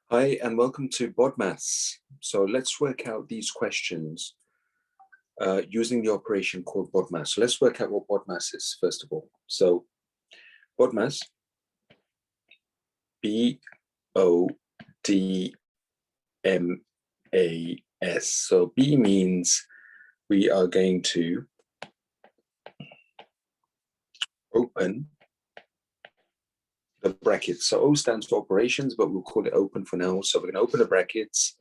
Hi, and welcome to BODMAS. So let's work out these questions using the operation called BODMAS. So let's work out what BODMAS is, first of all. So BODMAS, B-O-D-M-A-S. So B means we are going to open the brackets. So O stands for operations, but we'll call it open for now. So we're going to open the brackets.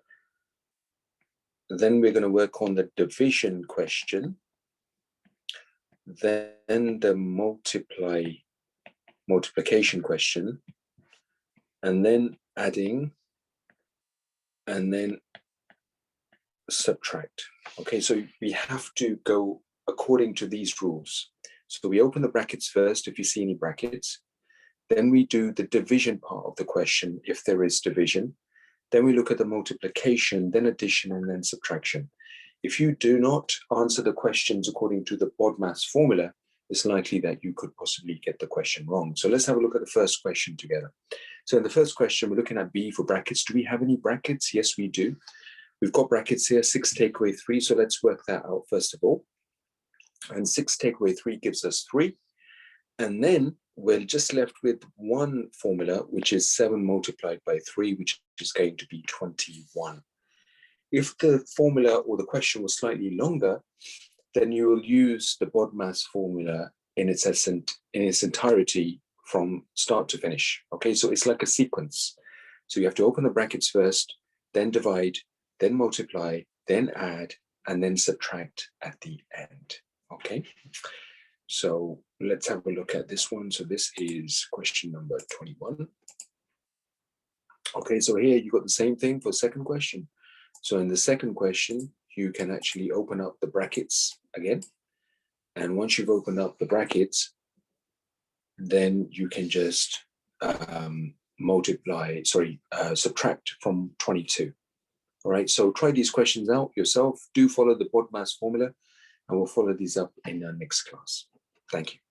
Then we're going to work on the division question. Then the multiplication question, and then adding, and then subtract. Okay, so we have to go according to these rules. So we open the brackets first, if you see any brackets. Then we do the division part of the question, if there is division. Then we look at the multiplication, then addition, and then subtraction. If you do not answer the questions according to the BODMAS formula, it's likely that you could possibly get the question wrong. So let's have a look at the first question together. So in the first question, we're looking at B for brackets. Do we have any brackets? Yes, we do. We've got brackets here, 6 take away 3. So let's work that out first of all. And 6 take away 3 gives us 3. And then we're just left with one formula, which is 7 multiplied by 3, which is going to be 21. If the formula or the question was slightly longer, then you will use the BODMAS formula in its entirety from start to finish. Okay, so it's like a sequence. So you have to open the brackets first, then divide, then multiply, then add, and then subtract at the end. Okay, so let's have a look at this one. So this is question number 21. Okay, so here you got the same thing for the second question. So in the second question, you can actually open up the brackets again. And once you've opened up the brackets, then you can just subtract from 22. All right, so try these questions out yourself. Do follow the BODMAS formula, and we'll follow these up in our next class. Thank you.